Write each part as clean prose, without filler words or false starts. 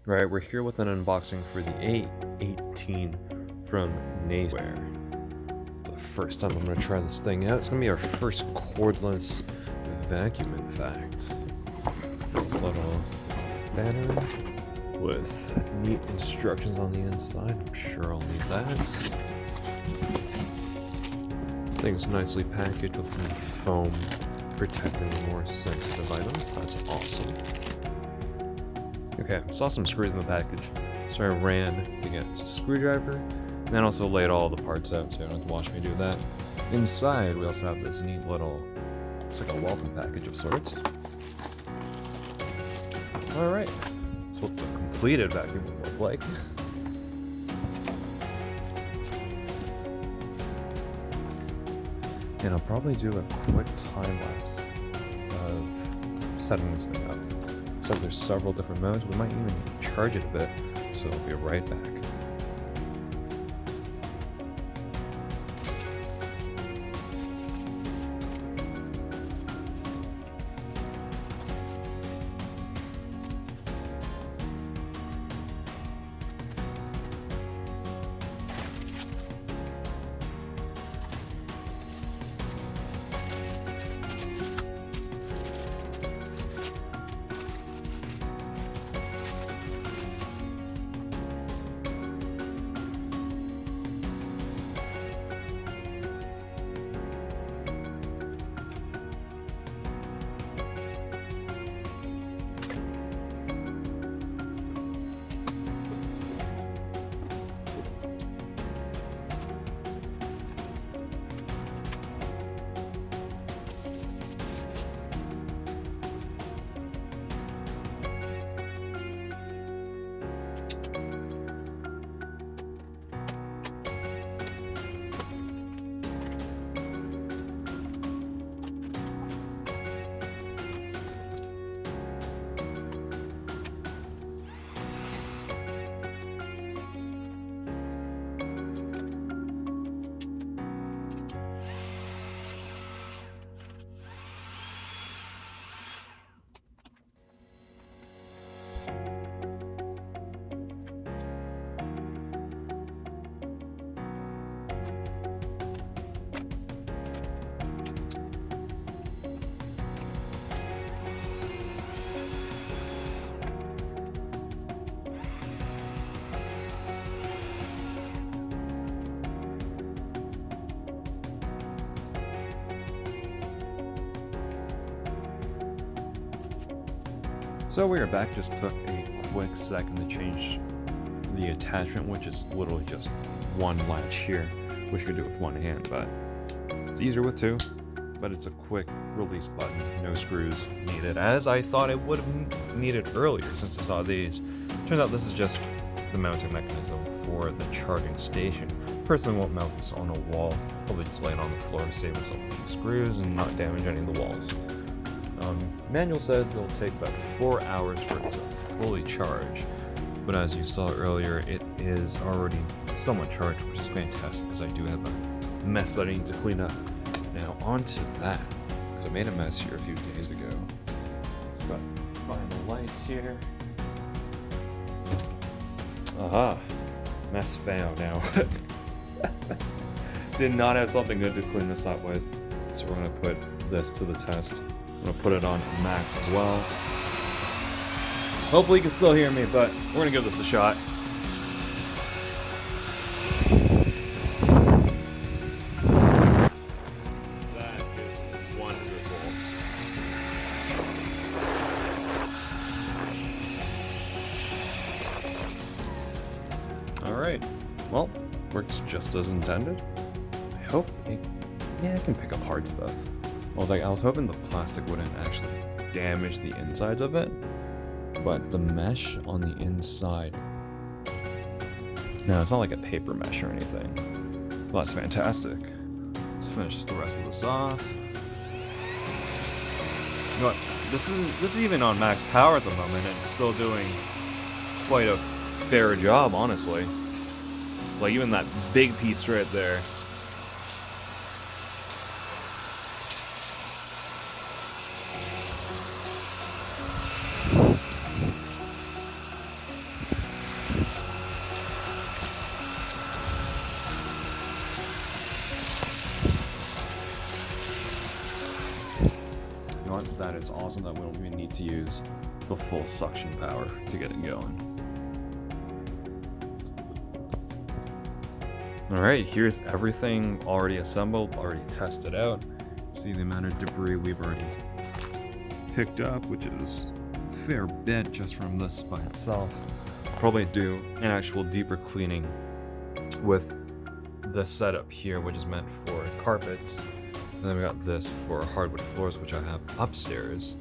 Right, we're here with an unboxing for the A18 from Nequare. It's the first time I'm going to try this thing out. It's going to be our first cordless vacuum, in fact. This little banner with neat instructions on the inside. I'm sure I'll need that. Thing's nicely packaged with some foam protecting the more sensitive items. That's awesome. Okay, saw some screws in the package, so I ran to get a screwdriver, and then also laid all the parts out so you don't have to watch me do that. Inside, we also have this neat little, it's like a welcome package of sorts. Alright, that's what the completed vacuum would look like. And I'll probably do a quick time lapse of setting this thing up. So there's several different modes. We might even need to charge it a bit, so I'll be right back. So we are back. Just took a quick second to change the attachment, which is literally just one latch here, which you can do with one hand, but it's easier with two. But it's a quick release button, no screws needed, as I thought it would have needed earlier since I saw these. Turns out this is just the mounting mechanism for the charging station. Personally won't mount this on a wall, probably just lay it on the floor to save myself a few screws and not damage any of the walls. Manual says it'll take about 4 hours for it to fully charge, but as you saw earlier, it is already somewhat charged, which is fantastic because I do have a mess that I need to clean up. Now onto that, because I made a mess here a few days ago. Let's find the lights here. Aha, mess found now. Did not have something good to clean this up with, so we're gonna put this to the test. I'm gonna put it on max as well. Hopefully you can still hear me, but we're gonna give this a shot. That is wonderful. Alright, well, works just as intended. I hope it, yeah, it can pick up hard stuff. I was hoping the plastic wouldn't actually damage the insides of it, but the mesh on the inside, no, it's not like a paper mesh or anything. Well, that's fantastic. Let's finish the rest of this off. You know what? This is even on max power at the moment, and it's still doing quite a fair job, honestly. Like even that big piece right there. that is awesome that we don't even need to use the full suction power to get it going. Alright, here's everything already assembled, already tested out. See the amount of debris we've already picked up, which is a fair bit just from this by itself. Probably do an actual deeper cleaning with this setup here, which is meant for carpets. And then we got this for hardwood floors, which I have upstairs.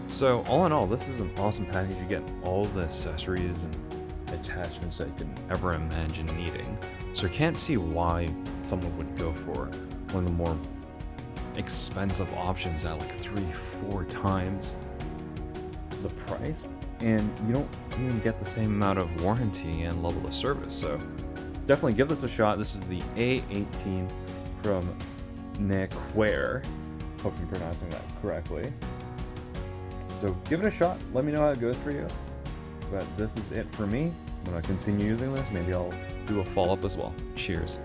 So all in all, this is an awesome package. You get all the accessories and attachments that you can ever imagine needing. So I can't see why someone would go for one of the more expensive options at like 3-4 times the price, and you don't even get the same amount of warranty and level of service. So definitely give this a shot. This is the A18 from Nequare. Hope I'm pronouncing that correctly. So give it a shot. Let me know how it goes for you. But this is it for me. I'm gonna continue using this. Maybe I'll do a follow-up as well. Cheers.